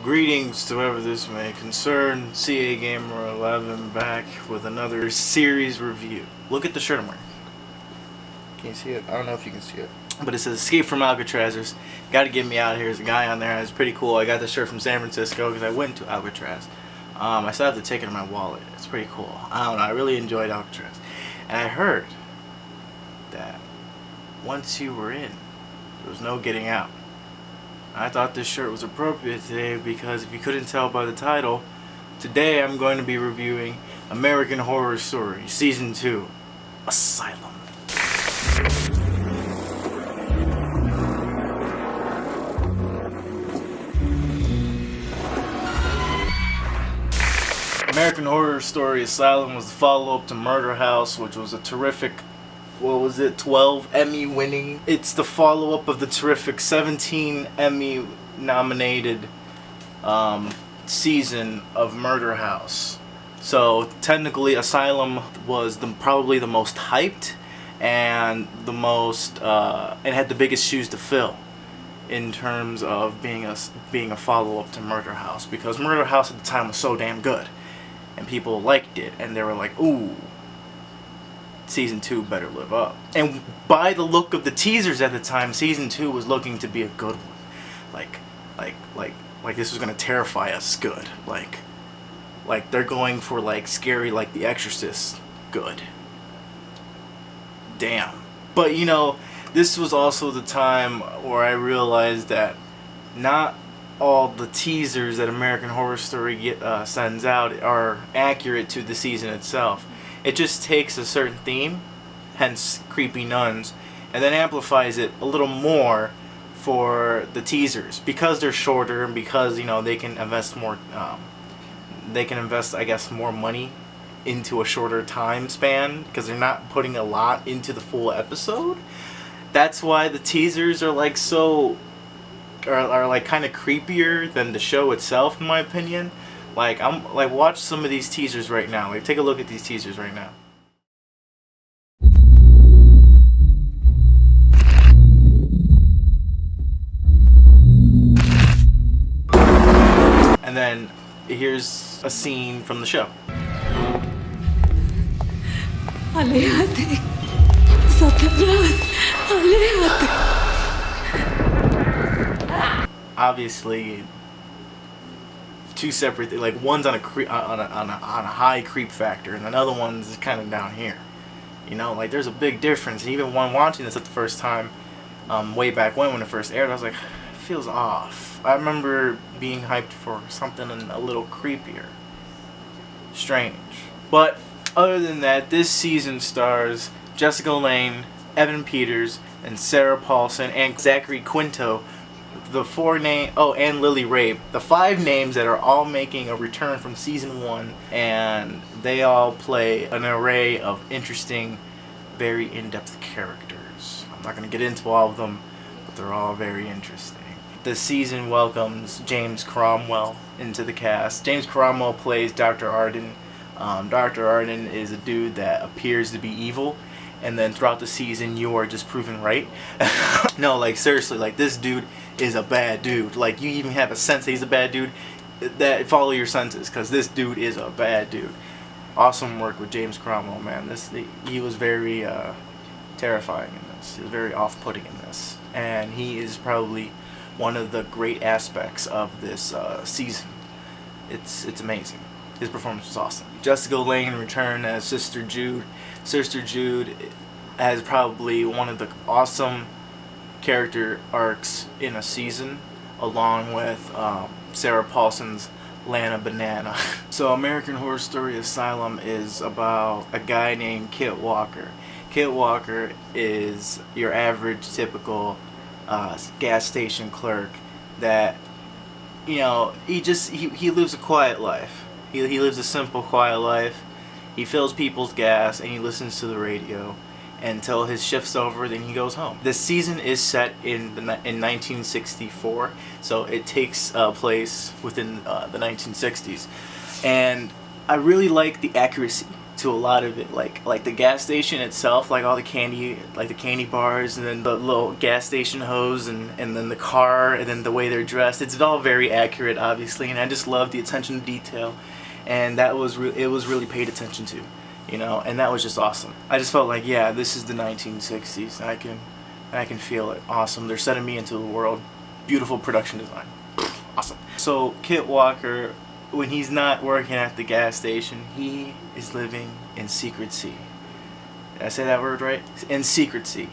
Greetings to whoever this may concern, CA Gamer 11 back with another series review. Look at the shirt I'm wearing. Can you see it? I don't know if you can see it. But it says Escape from Alcatraz. There's Gotta Get Me Out of Here. There's a guy on there. It's pretty cool. I got the shirt from San Francisco because I went to Alcatraz. I still have the ticket in my wallet. It's pretty cool. I don't know. I really enjoyed Alcatraz. And I heard that once you were in, there was no getting out. I thought this shirt was appropriate today because if you couldn't tell by the title, today I'm going to be reviewing American Horror Story Season 2, Asylum. American Horror Story Asylum was the follow-up to Murder House, which was a terrific, 12 Emmy winning. It's the follow-up of the terrific 17 Emmy nominated season of Murder House. So technically Asylum was probably the most hyped and the most it had the biggest shoes to fill in terms of being a follow-up to Murder House, because Murder House at the time was so damn good and people liked it and they were like, ooh, Season 2 better live up. And by the look of the teasers at the time, Season 2 was looking to be a good one. Like this was gonna terrify us good. Like they're going for like scary, like The Exorcist good. Damn. But you know, this was also the time where I realized that not all the teasers that American Horror Story sends out are accurate to the season itself. It just takes a certain theme, hence creepy nuns, and then amplifies it a little more for the teasers because they're shorter and because, you know, they can invest more. I guess, more money into a shorter time span because they're not putting a lot into the full episode. That's why the teasers are like are like kind of creepier than the show itself, in my opinion. Watch some of these teasers right now. Like, take a look at these teasers right now. And then here's a scene from the show. Aléjate, Satanás, aléjate. Obviously, two separate things. Like, one's on a high creep factor, and another one's kind of down here. You know, like, there's a big difference. Even when watching this at the first time, way back when it first aired, I was like, it feels off. I remember being hyped for something a little creepier. Strange. But other than that, this season stars Jessica Lange, Evan Peters, and Sarah Paulson, and Zachary Quinto. And Lily Rabe, the 5 names that are all making a return from season 1, and they all play an array of interesting, very in-depth characters. I'm not going to get into all of them, but they're all very interesting. The season welcomes James Cromwell into the cast. James Cromwell plays Dr. Arden. Dr. Arden is a dude that appears to be evil, and then throughout the season you are just proven right. No, like, seriously, like, this dude is a bad dude. Like, you even have a sense that he's a bad dude. That follow your senses, because this dude is a bad dude. Awesome work with James Cromwell, man. He was very terrifying in this. He was very off-putting in this, and he is probably one of the great aspects of this season. It's amazing. His performance was awesome. Jessica Lange returned as Sister Jude. Sister Jude has probably one of the awesome character arcs in a season, along with Sarah Paulson's Lana Banana. So American Horror Story Asylum is about a guy named Kit Walker. Kit Walker is your average typical gas station clerk that, you know, he lives a quiet life. He lives a simple, quiet life. He fills people's gas and he listens to the radio until his shift's over, then he goes home. This season is set in 1964, so it takes place within the 1960s. And I really like the accuracy to a lot of it, like the gas station itself, like all the candy, like the candy bars, and then the little gas station hose, and then the car, and then the way they're dressed. It's all very accurate, obviously, and I just love the attention to detail, and that was it was really paid attention to, you know, and that was just awesome. I just felt like, yeah, this is the 1960s. I can feel it. Awesome. They're setting me into the world. Beautiful production design. Awesome. So Kit Walker, when he's not working at the gas station, he is living in secrecy. Did I say that word right? In secrecy.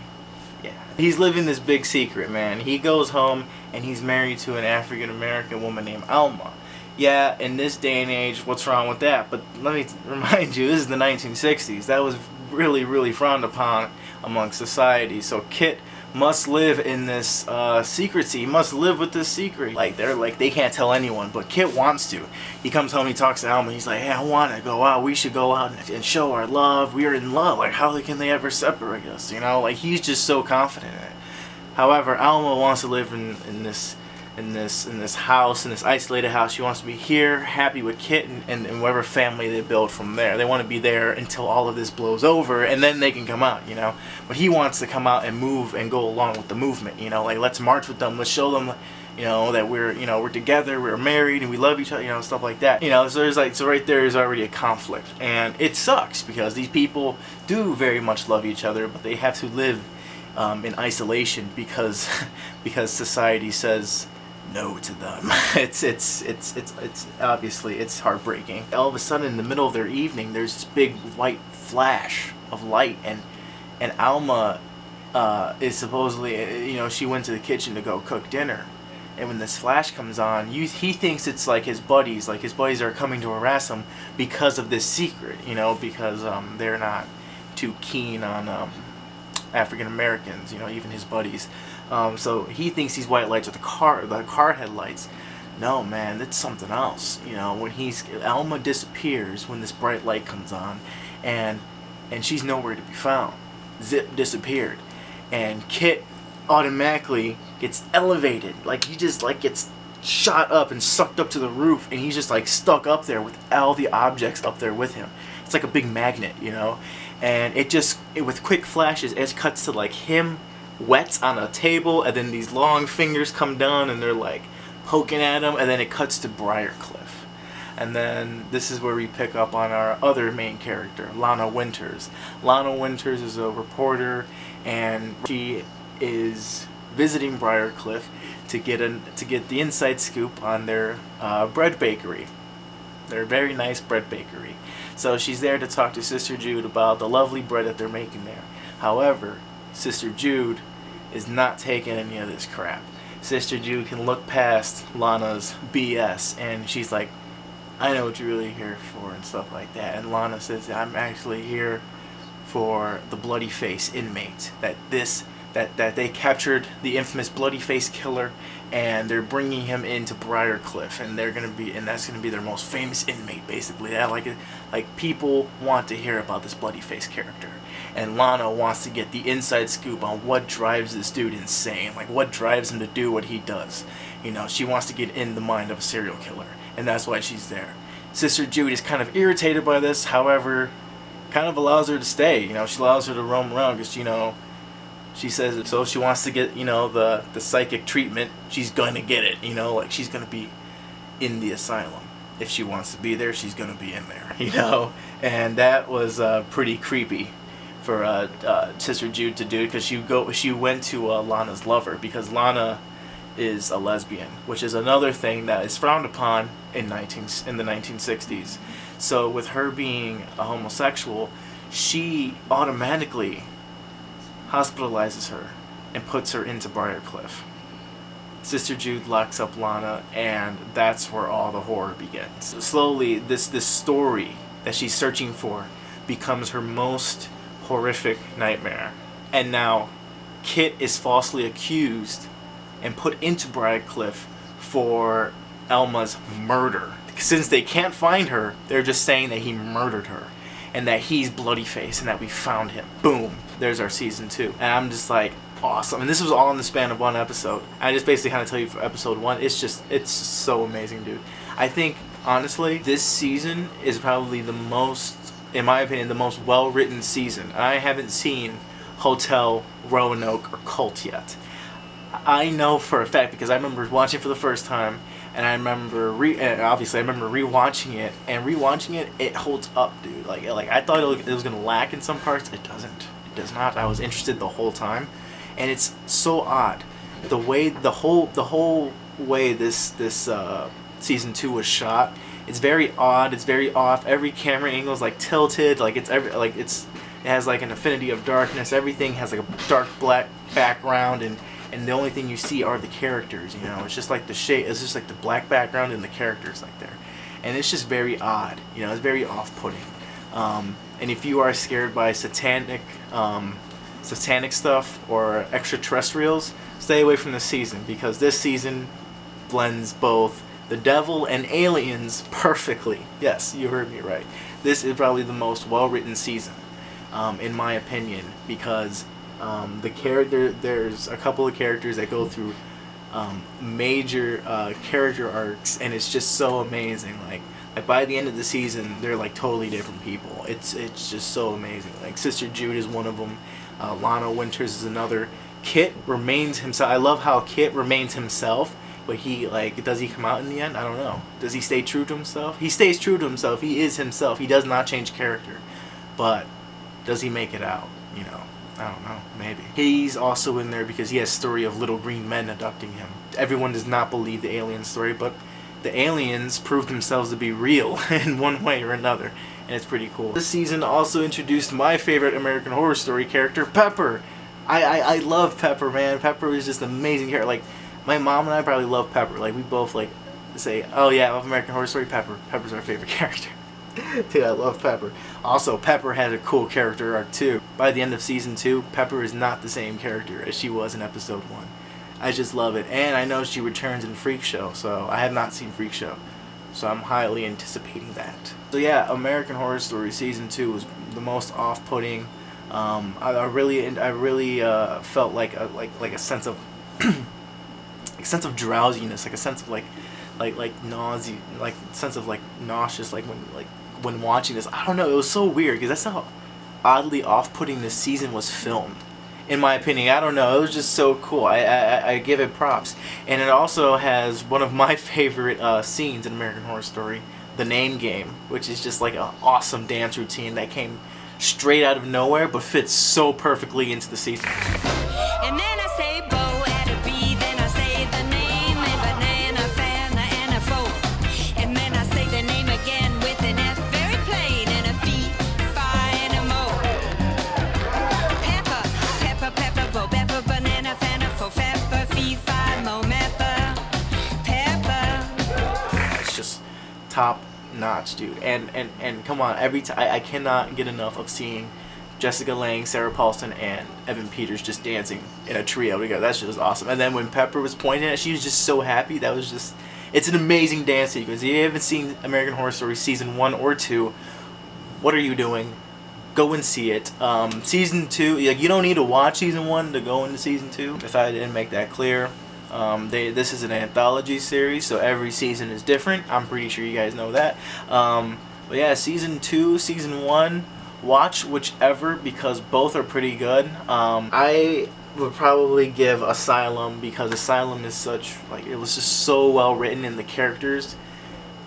Yeah. He's living this big secret, man. He goes home and he's married to an African American woman named Alma. Yeah, in this day and age, what's wrong with that? But let me remind you, this is the 1960s. That was really, really frowned upon amongst society. So Kit must live in this secrecy. He must live with this secret. Like, they can't tell anyone, but Kit wants to. He comes home, he talks to Alma, he's like, hey, I want to go out. We should go out and show our love. We are in love. Like, how can they ever separate us? You know, like, he's just so confident in it. However, Alma wants to live in this house, in this isolated house. She wants to be here, happy with Kit and whatever family they build from there. They want to be there until all of this blows over, and then they can come out, you know. But he wants to come out and move and go along with the movement, you know. Like, let's march with them. Let's show them, you know, that we're together, we're married, and we love each other, you know, stuff like that. You know, so right there is already a conflict, and it sucks because these people do very much love each other, but they have to live in isolation because society says no to them. It's obviously it's heartbreaking. All of a sudden, in the middle of their evening, there's this big white flash of light, and Alma is supposedly, you know, she went to the kitchen to go cook dinner, and when this flash comes on, he thinks it's like his buddies are coming to harass him because of this secret, you know, because they're not too keen on African Americans, you know, even his buddies. So he thinks these white lights are the car headlights. No, man, it's something else. You know, when Alma disappears when this bright light comes on, and she's nowhere to be found. Zip disappeared, and Kit automatically gets elevated. Like, he just like gets shot up and sucked up to the roof, and he's just like stuck up there with all the objects up there with him. It's like a big magnet, you know. And with quick flashes, it cuts to like him wet on a table, and then these long fingers come down and they're like poking at him, and then it cuts to Briarcliff. And then this is where we pick up on our other main character, Lana Winters. Lana Winters is a reporter, and she is visiting Briarcliff to get the inside scoop on their bread bakery. Their very nice bread bakery. So she's there to talk to Sister Jude about the lovely bread that they're making there. However, Sister Jude is not taking any of this crap. Sister Jude can look past Lana's BS, and she's like, I know what you're really here for, and stuff like that. And Lana says, I'm actually here for the bloody face inmate. That they captured the infamous bloody face killer, and they're bringing him into Briarcliff, and that's gonna be their most famous inmate, basically. That like people want to hear about this bloody face character, and Lana wants to get the inside scoop on what drives this dude insane, like what drives him to do what he does. You know, she wants to get in the mind of a serial killer, and that's why she's there. Sister Jude is kind of irritated by this, however, kind of allows her to stay. You know, she allows her to roam around because, you know, she says so if she wants to get, you know, the psychic treatment, she's going to get it, you know, like she's going to be in the asylum. If she wants to be there, she's going to be in there, you know. And that was pretty creepy for Sister Jude to do, because she went to Lana's lover, because Lana is a lesbian, which is another thing that is frowned upon in the 1960s. So with her being a homosexual, she automatically hospitalizes her and puts her into Briarcliff. Sister Jude locks up Lana, and that's where all the horror begins. So slowly, this story that she's searching for becomes her most horrific nightmare. And now, Kit is falsely accused and put into Briarcliff for Alma's murder. Since they can't find her, they're just saying that he murdered her, and that he's bloody face, and that we found him. Boom. There's our season 2. And I'm just like, awesome. And this was all in the span of one episode. I just basically kind of tell you for episode 1, it's so amazing, dude. I think, honestly, this season is probably the most in my opinion, the most well-written season. I haven't seen Hotel, Roanoke, or Cult yet. I know for a fact because I remember watching it for the first time, and I remember obviously I remember rewatching it, and rewatching it, it holds up, dude. Like I thought it was gonna lack in some parts. It doesn't. It does not. I was interested the whole time, and it's so odd, the way the whole way this season 2 was shot. It's very odd. It's very off. Every camera angle is like tilted. Like it has like an infinity of darkness. Everything has like a dark black background, and the only thing you see are the characters. You know, it's just like the shade. It's just like the black background and the characters like there, and it's just very odd. You know, it's very off-putting. And if you are scared by satanic stuff or extraterrestrials, stay away from this season, because this season blends both the devil and aliens perfectly. Yes, you heard me right. This is probably the most well-written season, in my opinion, because there's a couple of characters that go through major character arcs, and it's just so amazing. Like by the end of the season, they're like totally different people. It's just so amazing. Like Sister Jude is one of them. Lana Winters is another. Kit remains himself. I love how Kit remains himself, but he, like, does he come out in the end? I don't know. Does he stay true to himself? He stays true to himself. He is himself. He does not change character. But does he make it out? You know, I don't know. Maybe. He's also in there because he has a story of little green men abducting him. Everyone does not believe the alien story, but the aliens proved themselves to be real in one way or another, and it's pretty cool. This season also introduced my favorite American Horror Story character, Pepper. I love Pepper, man. Pepper is just an amazing character. Like, my mom and I probably love Pepper. Like, we both, like, say, oh yeah, I love American Horror Story, Pepper. Pepper's our favorite character. Dude, I love Pepper. Also, Pepper had a cool character arc, too. By the end of Season 2, Pepper is not the same character as she was in Episode 1. I just love it. And I know she returns in Freak Show, so I have not seen Freak Show. So I'm highly anticipating that. So yeah, American Horror Story Season 2 was the most off-putting. I really felt like a sense of a sense of drowsiness, like a sense of like nausea, like sense of like nauseous, like when watching this. I don't know, it was so weird because that's how oddly off-putting this season was filmed, in my opinion. I don't know, it was just so cool. I give it props. And it also has one of my favorite scenes in American Horror Story, the name game, which is just like an awesome dance routine that came straight out of nowhere but fits so perfectly into the season. And then I say bo at a B, then I say the name, a banana, fan, and a foe. And then I say the name again with an F, very plain, and a fee, fi, and a mo. Pepper, pepper, pepper, bo, pepper, banana, fan, fo, pepper, fee, fi, mo, mepper, pepper. It's just top notch, dude. And come on, every time I cannot get enough of seeing Jessica Lange, Sarah Paulson, and Evan Peters just dancing in a trio together. That's just awesome. And then when Pepper was pointing at it, she was just so happy. That was just, it's an amazing dance sequence. If you haven't seen American Horror Story Season 1 or 2, what are you doing? Go and see it. Season 2, like, you don't need to watch Season 1 to go into Season 2, if I didn't make that clear. This is an anthology series, so every season is different. I'm pretty sure you guys know that. But yeah, Season 2, Season 1, watch whichever because both are pretty good. I would probably give Asylum because Asylum is such, like, it was just so well written and the characters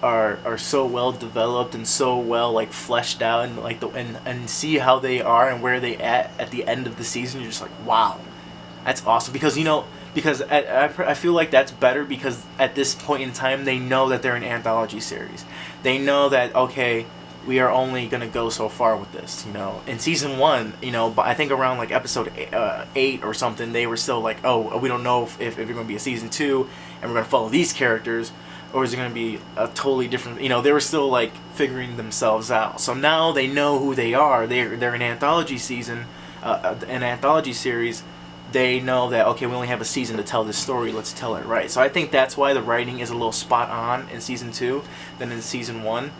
are so well developed and so well, like, fleshed out, and like and see how they are and where they at the end of the season. You're just like, wow, that's awesome. Because, you know, because I feel like that's better because at this point in time they know that they're an anthology series. They know that, okay, we are only going to go so far with this, you know. In Season 1, you know, but I think around like Episode 8 or something, they were still like, oh, we don't know if you're going to be a Season 2 and we're going to follow these characters, or is it going to be a totally different, you know, they were still like figuring themselves out. So now they know who they are. They're an anthology season, an anthology series. They know that, okay, we only have a season to tell this story, let's tell it right. So I think that's why the writing is a little spot on in Season 2 than in Season 1.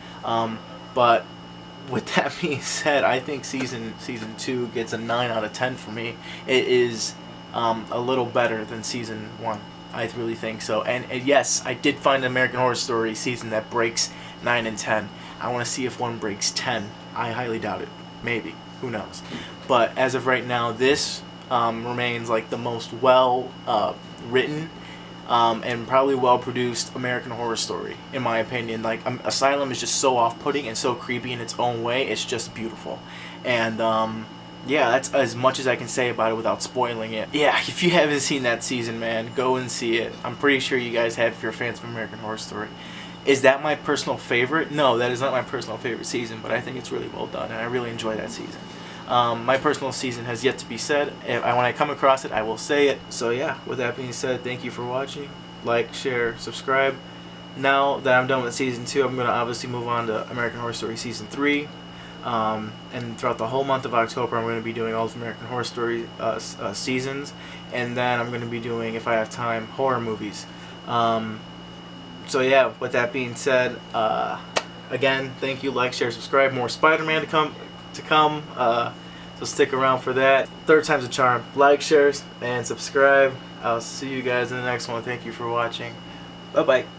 But with that being said, I think season 2 gets a 9 out of 10 for me. It is a little better than Season 1. I really think so. And yes, I did find an American Horror Story season that breaks 9 and 10. I want to see if one breaks 10. I highly doubt it. Maybe. Who knows? But as of right now, this remains like the most well written and probably well produced American Horror Story, in my opinion. Like, Asylum is just so off-putting and so creepy in its own way. It's just beautiful. And yeah, that's as much as I can say about it without spoiling it. Yeah, if you haven't seen that season, man, go and see it. I'm pretty sure you guys have if you're fans of American Horror Story. Is that my personal favorite? No, that is not my personal favorite season, but I think it's really well done, and I really enjoy that season. My personal season has yet to be said. When I come across it, I will say it. So yeah, with that being said, thank you for watching. Like, share, subscribe. Now that I'm done with season 2, I'm going to obviously move on to American Horror Story season 3. And throughout the whole month of October, I'm going to be doing all of American Horror Story seasons. And then I'm going to be doing, if I have time, horror movies. So yeah, with that being said, again, thank you. Like, share, subscribe. More Spider-Man to come. So stick around for that. Third time's a charm. Like, share, and subscribe. I'll see you guys in the next one. Thank you for watching. Bye-bye.